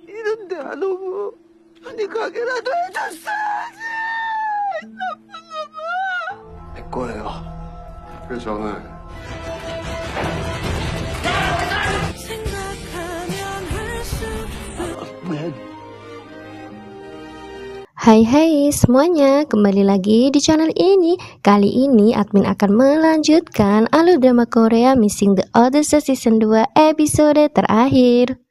이런 데가 너무 편히 가게라도 해줬어야지. 나쁜 놈아. 내 거예요. 그 전에 Hai semuanya, kembali lagi di channel ini. Kali ini admin akan melanjutkan alur drama Korea Missing the Odyssey Season 2 episode terakhir.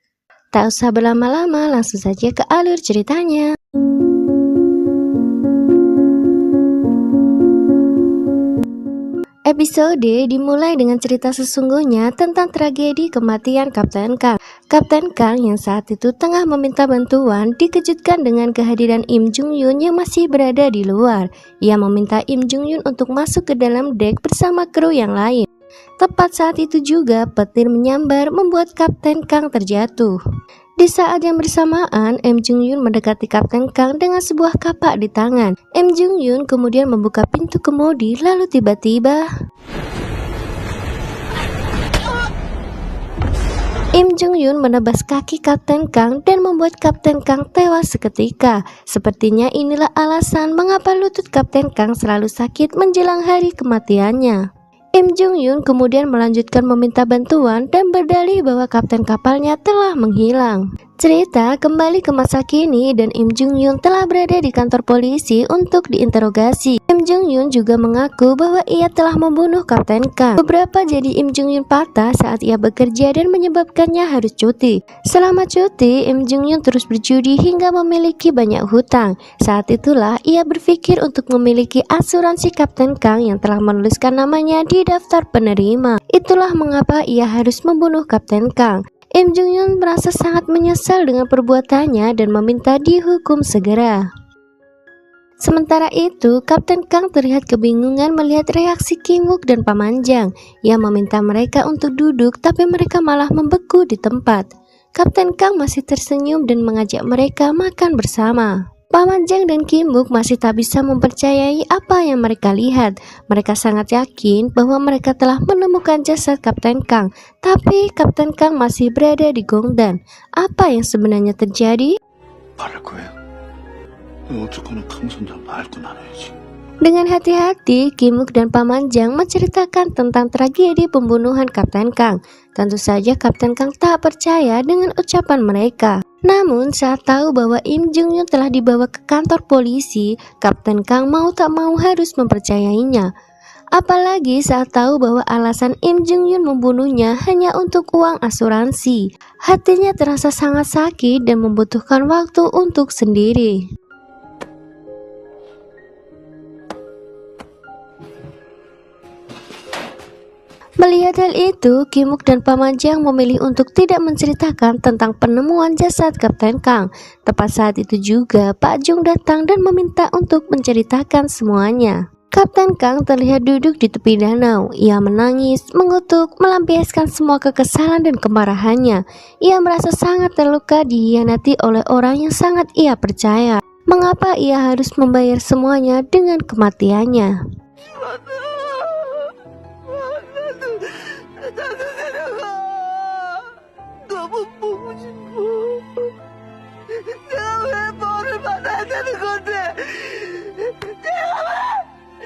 Tak usah berlama-lama, langsung saja ke alur ceritanya. Episode dimulai dengan cerita sesungguhnya tentang tragedi kematian Kapten Kang. Kapten Kang yang saat itu tengah meminta bantuan dikejutkan dengan kehadiran Im Jung Yoon yang masih berada di luar. Ia meminta Im Jung Yoon untuk masuk ke dalam dek bersama kru yang lain. Tepat saat itu juga petir menyambar membuat Kapten Kang terjatuh. Di saat yang bersamaan, Im Jung Yoon mendekati Kapten Kang dengan sebuah kapak di tangan. Im Jung Yoon kemudian membuka pintu kemudi, lalu tiba-tiba Im Jung Yoon menebas kaki Kapten Kang dan membuat Kapten Kang tewas seketika. Sepertinya inilah alasan mengapa lutut Kapten Kang selalu sakit menjelang hari kematiannya. Im Jung Yoon kemudian melanjutkan meminta bantuan dan berdalih bahwa kapten kapalnya telah menghilang. Cerita kembali ke masa kini dan Im Jung Yoon telah berada di kantor polisi untuk diinterogasi. Im Jung Yoon juga mengaku bahwa ia telah membunuh Kapten Kang. Beberapa jadi Im Jung Yoon patah saat ia bekerja dan menyebabkannya harus cuti. Selama cuti, Im Jung Yoon terus berjudi hingga memiliki banyak hutang. Saat itulah ia berpikir untuk memiliki asuransi Kapten Kang yang telah menuliskan namanya di daftar penerima. Itulah mengapa ia harus membunuh Kapten Kang. Im Jung Yoon merasa sangat menyesal dengan perbuatannya dan meminta dihukum segera. Sementara itu, Kapten Kang terlihat kebingungan melihat reaksi Kim Wook dan Pamanjang. Ia meminta mereka untuk duduk, tapi mereka malah membeku di tempat. Kapten Kang masih tersenyum dan mengajak mereka makan bersama. Pamanjang dan Kim Wook masih tak bisa mempercayai apa yang mereka lihat. Mereka sangat yakin bahwa mereka telah menemukan jasad Kapten Kang, tapi Kapten Kang masih berada di Gongdan. Apa yang sebenarnya terjadi? 말할 거예요. 어쨌거나 강선장 말고 나눠야지. Dengan hati-hati, Kim Wook dan Pamanjang menceritakan tentang tragedi pembunuhan Kapten Kang. Tentu saja Kapten Kang tak percaya dengan ucapan mereka. Namun saat tahu bahwa Im Jung Yoon telah dibawa ke kantor polisi, Kapten Kang mau tak mau harus mempercayainya. Apalagi saat tahu bahwa alasan Im Jung Yoon membunuhnya hanya untuk uang asuransi. Hatinya terasa sangat sakit dan membutuhkan waktu untuk sendiri. Melihat hal itu, Kim Wook dan Pamanjang memilih untuk tidak menceritakan tentang penemuan jasad Kapten Kang. Tepat saat itu juga, Pak Jung datang dan meminta untuk menceritakan semuanya. Kapten Kang terlihat duduk di tepi danau. Ia menangis, mengutuk, melampiaskan semua kekesalan dan kemarahannya. Ia merasa sangat terluka dihianati oleh orang yang sangat ia percaya. Mengapa ia harus membayar semuanya dengan kematiannya? 나도 데려가. 너무 보고 싶어. 내가 왜 벌을 받아야 되는 건데?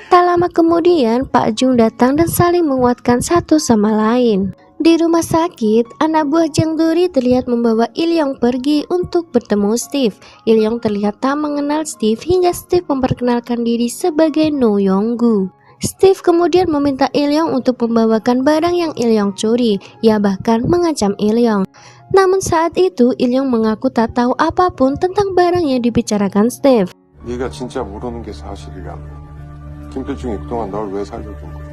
Tak lama kemudian, Pak Jung datang dan saling menguatkan satu sama lain. Di rumah sakit, anak buah Jang Dori terlihat membawa Il-yong pergi untuk bertemu Steve. Il-yong terlihat tak mengenal Steve hingga Steve memperkenalkan diri sebagai No Yong-gu. Steve kemudian meminta Il-yong untuk membawakan barang yang Il-yong curi. Ia bahkan mengancam Il-yong. Namun saat itu Il-yong mengaku tak tahu apapun tentang barang yang dibicarakan Steve. 네가 진짜 모르는 게 사실이라면 김필중이 그동안 널 왜 살려준 거야?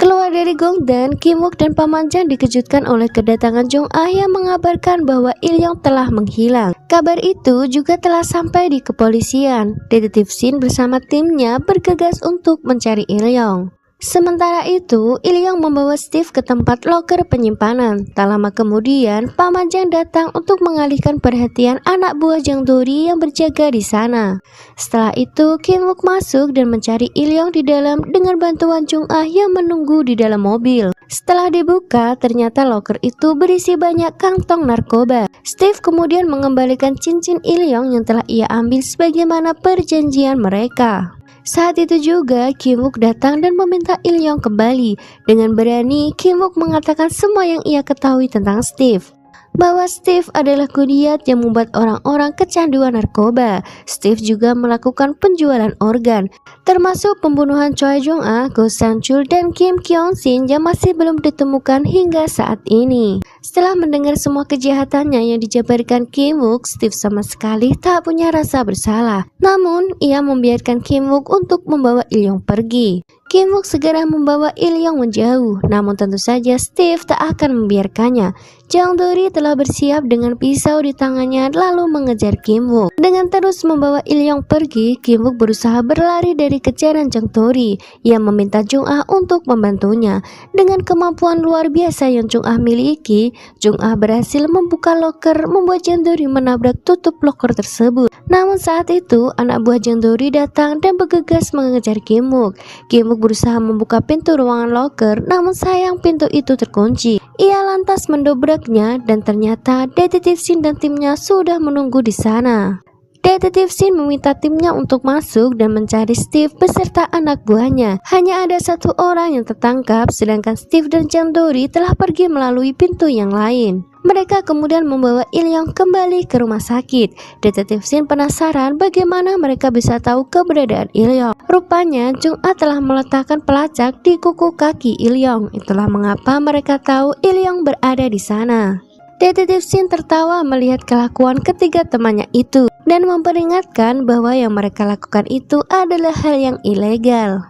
Keluar dari Gongdan, Kim Wook dan Pamanjang dikejutkan oleh kedatangan Jong Ah yang mengabarkan bahwa Il-yong telah menghilang. Kabar itu juga telah sampai di kepolisian. Detektif Shin bersama timnya bergegas untuk mencari Il-yong. Sementara itu, Ilyong membawa Steve ke tempat loker penyimpanan. Tak lama kemudian, Paman Jang datang untuk mengalihkan perhatian anak buah Jang Dori yang berjaga di sana. Setelah itu, Kim Wook masuk dan mencari Ilyong di dalam dengan bantuan Jung Ah yang menunggu di dalam mobil. Setelah dibuka, ternyata loker itu berisi banyak kantong narkoba. Steve kemudian mengembalikan cincin Ilyong yang telah ia ambil sebagaimana perjanjian mereka. Saat itu juga Kim Wook datang dan meminta Ilyong kembali. Dengan berani, Kim Wook mengatakan semua yang ia ketahui tentang Steve. Bahwa Steve adalah kudiat yang membuat orang-orang kecanduan narkoba. Steve juga melakukan penjualan organ, termasuk pembunuhan Choi Jung Ah, Go Sang Chul, dan Kim Kyung Sin yang masih belum ditemukan hingga saat ini. Setelah mendengar semua kejahatannya yang dijabarkan Kim Wook, Steve sama sekali tak punya rasa bersalah. Namun, ia membiarkan Kim Wook untuk membawa Ilyong pergi. Kim Wook segera membawa Ilyong menjauh, namun tentu saja Steve tak akan membiarkannya. Jang Dori telah bersiap dengan pisau di tangannya lalu mengejar Kim Wook. Dengan terus membawa Ilyong pergi, Kim Wook berusaha berlari dari kejaran Jang Dori yang meminta Jung Ah untuk membantunya. Dengan kemampuan luar biasa yang Jung Ah miliki, Jung Ah berhasil membuka loker, membuat Jang Dori menabrak tutup loker tersebut. Namun saat itu, anak buah Jang Dori datang dan bergegas mengejar Kim Wook. Kim Wook berusaha membuka pintu ruangan loker, namun sayang pintu itu terkunci. Ia lantas mendobraknya dan ternyata Detektif Shin dan timnya sudah menunggu di sana. Detektif Shin meminta timnya untuk masuk dan mencari Steve beserta anak buahnya. Hanya ada satu orang yang tertangkap, sedangkan Steve dan Jang Dori telah pergi melalui pintu yang lain. Mereka kemudian membawa Ilyong kembali ke rumah sakit. Detektif Shin penasaran bagaimana mereka bisa tahu keberadaan Ilyong. Rupanya Jung Ah telah meletakkan pelacak di kuku kaki Ilyong. Itulah mengapa mereka tahu Ilyong berada di sana. Detektif Shin tertawa melihat kelakuan ketiga temannya itu dan memperingatkan bahwa yang mereka lakukan itu adalah hal yang ilegal.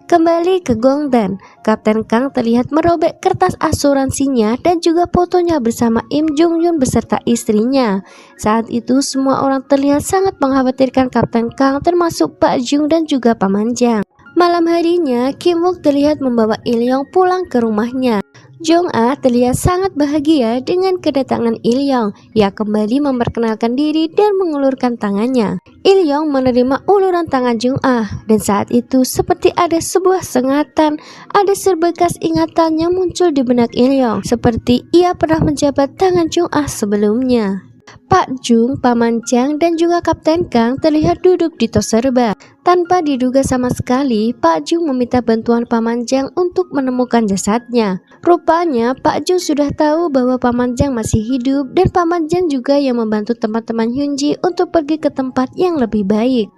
Kembali ke Gongdan, Kapten Kang terlihat merobek kertas asuransinya dan juga fotonya bersama Im Jung Yun beserta istrinya. Saat itu semua orang terlihat sangat mengkhawatirkan Kapten Kang, termasuk Pak Jung dan juga Paman Jang. Malam harinya, Kim Wook terlihat membawa Ilyong pulang ke rumahnya. Jung Ah terlihat sangat bahagia dengan kedatangan Ilyong. Ia kembali memperkenalkan diri dan mengulurkan tangannya. Ilyong menerima uluran tangan Jung Ah, dan saat itu seperti ada sebuah sengatan, ada sebekas ingatan yang muncul di benak Ilyong, seperti ia pernah menjabat tangan Jung Ah sebelumnya. Pak Jung, Paman Jang, dan juga Kapten Kang terlihat duduk di tos serba. Tanpa diduga sama sekali, Pak Jung meminta bantuan Paman Jang untuk menemukan jasadnya. Rupanya, Pak Jung sudah tahu bahwa Paman Jang masih hidup dan Paman Jang juga yang membantu teman-teman Hyunji untuk pergi ke tempat yang lebih baik.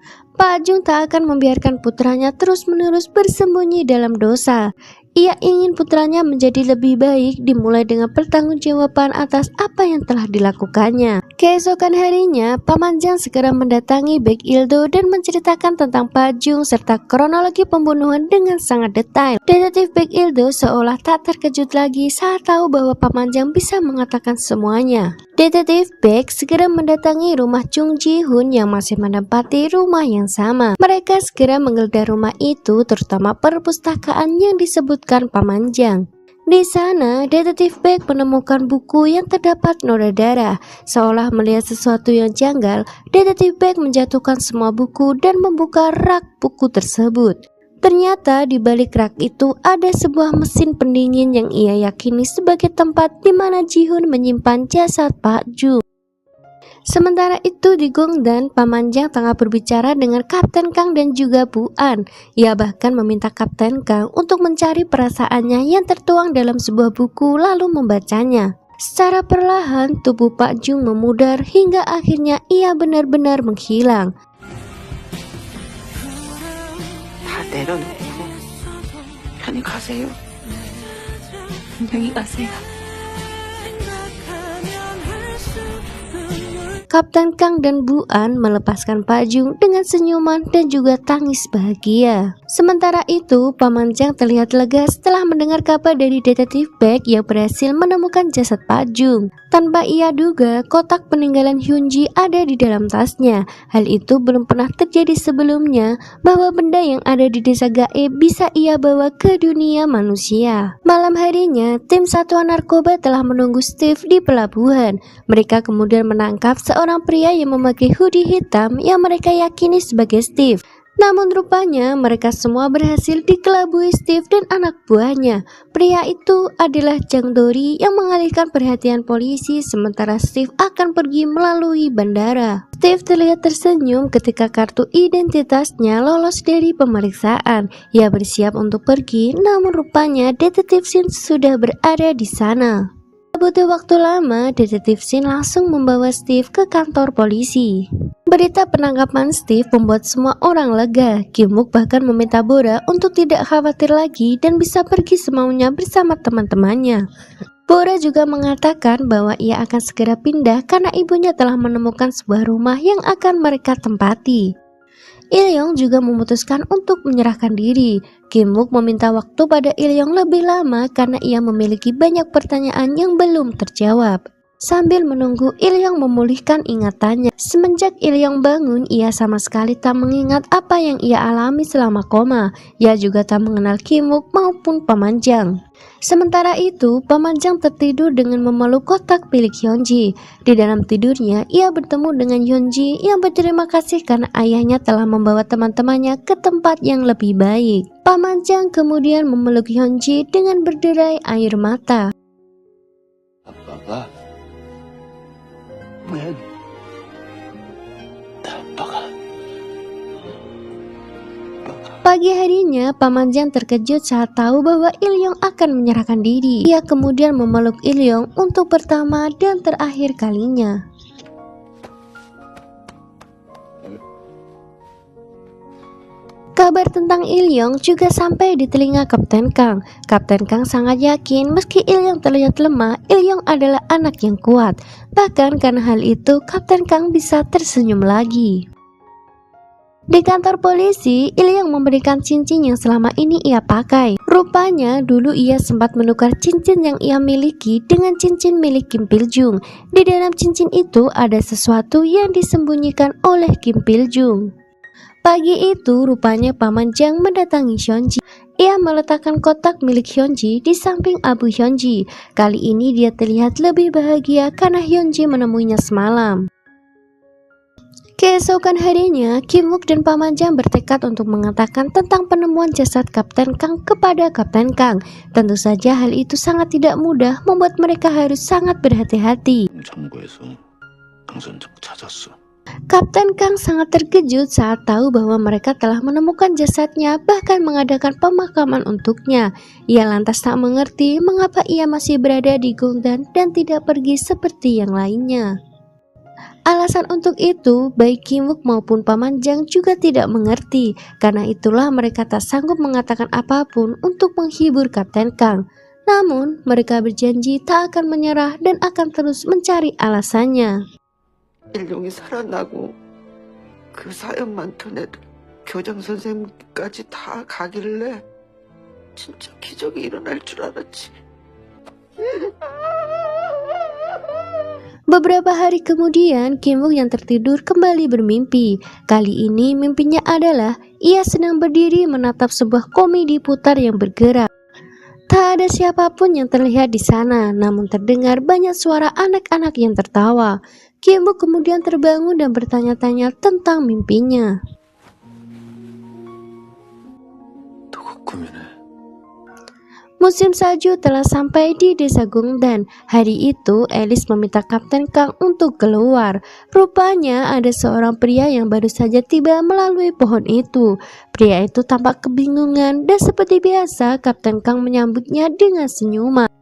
Pak Jung tak akan membiarkan putranya terus-menerus bersembunyi dalam dosa. Ia ingin putranya menjadi lebih baik, dimulai dengan pertanggungjawaban atas apa yang telah dilakukannya. Keesokan harinya, Paman Jang segera mendatangi Baek Il-do dan menceritakan tentang Pak Jung serta kronologi pembunuhan dengan sangat detail. Detektif Baek Il-do seolah tak terkejut lagi saat tahu bahwa Paman Jang bisa mengatakan semuanya. Detektif Baek segera mendatangi rumah Chung Ji-hoon yang masih menempati rumah yang sama. Mereka segera menggeledah rumah itu, terutama perpustakaan yang disebutkan Paman Jang. Di sana, Detektif Baek menemukan buku yang terdapat noda darah. Seolah melihat sesuatu yang janggal, Detektif Baek menjatuhkan semua buku dan membuka rak buku tersebut. Ternyata di balik rak itu ada sebuah mesin pendingin yang ia yakini sebagai tempat di mana Ji-hoon menyimpan jasad Pak Jung. Sementara itu di Gongdan, Paman Jang tengah berbicara dengan Kapten Kang dan juga Bu An. Ia bahkan meminta Kapten Kang untuk mencari perasaannya yang tertuang dalam sebuah buku lalu membacanya. Secara perlahan tubuh Pak Jung memudar hingga akhirnya ia benar-benar menghilang. 내려놓고 편히 가세요. 안녕히 가세요. Kapten Kang dan Bu An melepaskan Pak Jung dengan senyuman dan juga tangis bahagia. Sementara itu, Paman Jang terlihat lega setelah mendengar kabar dari detektif Baek yang berhasil menemukan jasad Pak Jung. Tanpa ia duga, kotak peninggalan Hyunji ada di dalam tasnya. Hal itu belum pernah terjadi sebelumnya, bahwa benda yang ada di desa gaib bisa ia bawa ke dunia manusia. Malam harinya, tim satuan narkoba telah menunggu Steve di pelabuhan. Mereka kemudian menangkap seorang pria yang memakai hoodie hitam yang mereka yakini sebagai Steve. Namun rupanya mereka semua berhasil dikelabui Steve dan anak buahnya. Pria itu adalah Jang Dori yang mengalihkan perhatian polisi sementara Steve akan pergi melalui bandara. Steve terlihat tersenyum ketika kartu identitasnya lolos dari pemeriksaan. Ia bersiap untuk pergi, namun rupanya detektif Shin sudah berada di sana. Butuh waktu lama, detektif Shin langsung membawa Steve ke kantor polisi. Berita penangkapan Steve membuat semua orang lega. Kim Wook bahkan meminta Bora untuk tidak khawatir lagi dan bisa pergi semaunya bersama teman-temannya. Bora juga mengatakan bahwa ia akan segera pindah karena ibunya telah menemukan sebuah rumah yang akan mereka tempati. Il-yong juga memutuskan untuk menyerahkan diri. Kim Wook meminta waktu pada Il-yong lebih lama karena ia memiliki banyak pertanyaan yang belum terjawab. Sambil menunggu Il-yong memulihkan ingatannya, semenjak Il-yong bangun, ia sama sekali tak mengingat apa yang ia alami selama koma. Ia juga tak mengenal Kim Wook maupun Paman Jang. Sementara itu, Paman Jang tertidur dengan memeluk kotak milik Hyunji. Di dalam tidurnya, ia bertemu dengan Hyunji yang berterima kasih karena ayahnya telah membawa teman-temannya ke tempat yang lebih baik. Paman Jang kemudian memeluk Hyunji dengan berderai air mata. 아빠가 왜 아빠가 Pagi harinya, Paman Jang terkejut saat tahu bahwa Il-yong akan menyerahkan diri. Ia kemudian memeluk Il-yong untuk pertama dan terakhir kalinya. Kabar tentang Il-yong juga sampai di telinga Kapten Kang. Kapten Kang sangat yakin meski Il-yong terlihat lemah, Il-yong adalah anak yang kuat. Bahkan karena hal itu, Kapten Kang bisa tersenyum lagi. Di kantor polisi, Il-yong memberikan cincin yang selama ini ia pakai. Rupanya dulu ia sempat menukar cincin yang ia miliki dengan cincin milik Kim Pil-jung. Di dalam cincin itu ada sesuatu yang disembunyikan oleh Kim Pil-jung. Pagi itu rupanya Paman Jang mendatangi Hyunji. Ia meletakkan kotak milik Hyunji di samping abu Hyunji. Kali ini dia terlihat lebih bahagia karena Hyunji menemuinya semalam. Keesokan harinya, Kim Wook dan Paman Jang bertekad untuk mengatakan tentang penemuan jasad Kapten Kang kepada Kapten Kang. Tentu saja hal itu sangat tidak mudah, membuat mereka harus sangat berhati-hati. 정부에서 당선자를 찾았어. Kapten Kang sangat terkejut saat tahu bahwa mereka telah menemukan jasadnya, bahkan mengadakan pemakaman untuknya. Ia lantas tak mengerti mengapa ia masih berada di Gongdan dan tidak pergi seperti yang lainnya. Alasan untuk itu, baik Kim Wook maupun Paman Jang juga tidak mengerti. Karena itulah mereka tak sanggup mengatakan apapun untuk menghibur Kapten Kang. Namun, mereka berjanji tak akan menyerah dan akan terus mencari alasannya. 일용이 살아나고 그 사연만 전해도 교장 선생님까지 다 가길래 진짜 기적이 일어날 줄 알았지. Beberapa hari kemudian, Kim Wook yang tertidur kembali bermimpi. Kali ini mimpinya adalah ia sedang berdiri menatap sebuah komedi putar yang bergerak. Tak ada siapapun yang terlihat di sana, namun terdengar banyak suara anak-anak yang tertawa. Kim Wook kemudian terbangun dan bertanya-tanya tentang mimpinya. 누구 꿈이네. Musim salju telah sampai di desa Gongdan. Hari itu, Alice meminta Kapten Kang untuk keluar. Rupanya ada seorang pria yang baru saja tiba melalui pohon itu. Pria itu tampak kebingungan dan seperti biasa, Kapten Kang menyambutnya dengan senyuman.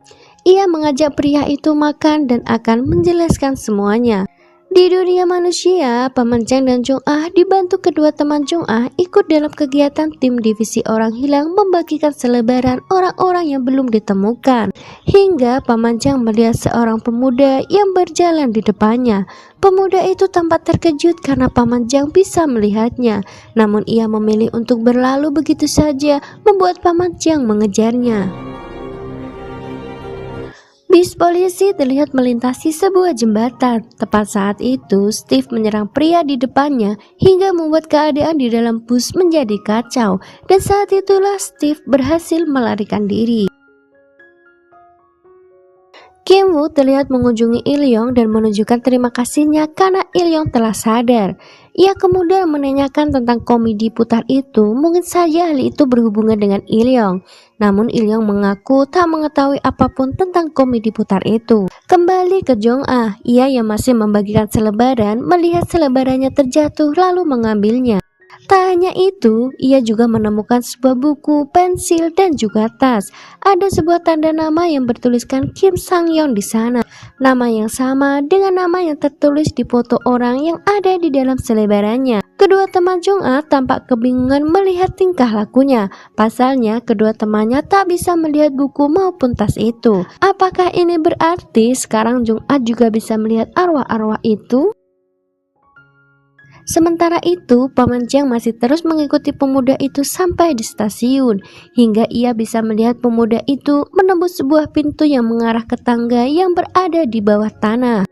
Ia mengajak pria itu makan dan akan menjelaskan semuanya. Di dunia manusia, Paman Chang dan Chung Ah dibantu kedua teman Chung Ah ikut dalam kegiatan tim divisi orang hilang membagikan selebaran orang-orang yang belum ditemukan. Hingga Paman Chang melihat seorang pemuda yang berjalan di depannya. Pemuda itu tampak terkejut karena Paman Chang bisa melihatnya. Namun ia memilih untuk berlalu begitu saja, membuat Paman Chang mengejarnya. Bis polisi terlihat melintasi sebuah jembatan. Tepat saat itu, Steve menyerang pria di depannya hingga membuat keadaan di dalam bus menjadi kacau. Dan saat itulah Steve berhasil melarikan diri. Kim Woo terlihat mengunjungi Il-yong dan menunjukkan terima kasihnya karena Il-yong telah sadar. Ia kemudian menanyakan tentang komedi putar itu, mungkin saja hal itu berhubungan dengan Il-yong. Namun Il-yong mengaku tak mengetahui apapun tentang komedi putar itu. Kembali ke Jong Ah, ia yang masih membagikan selebaran melihat selebarannya terjatuh lalu mengambilnya. Tak hanya itu, ia juga menemukan sebuah buku, pensil, dan juga tas. Ada sebuah tanda nama yang bertuliskan Kim Sang-yeon di sana. Nama yang sama dengan nama yang tertulis di foto orang yang ada di dalam selebarannya. Kedua teman Jong Ah tampak kebingungan melihat tingkah lakunya. Pasalnya, kedua temannya tak bisa melihat buku maupun tas itu. Apakah ini berarti sekarang Jong Ah juga bisa melihat arwah-arwah itu? Sementara itu, Paman Chang masih terus mengikuti pemuda itu sampai di stasiun, hingga ia bisa melihat pemuda itu menembus sebuah pintu yang mengarah ke tangga yang berada di bawah tanah.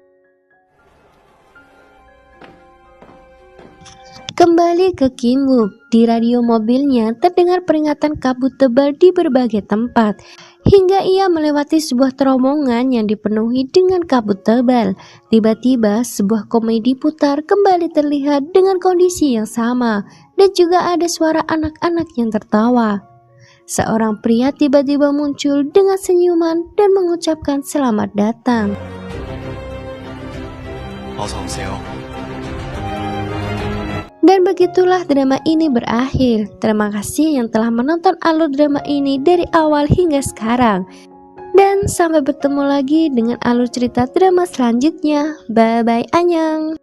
Kembali ke Kim Wook, di radio mobilnya terdengar peringatan kabut tebal di berbagai tempat, hingga ia melewati sebuah terowongan yang dipenuhi dengan kabut tebal. Tiba-tiba sebuah komedi putar kembali terlihat dengan kondisi yang sama, dan juga ada suara anak-anak yang tertawa. Seorang pria tiba-tiba muncul dengan senyuman dan mengucapkan selamat datang. Dan begitulah drama ini berakhir. Terima kasih yang telah menonton alur drama ini dari awal hingga sekarang. Dan sampai bertemu lagi dengan alur cerita drama selanjutnya. Bye bye, annyeong.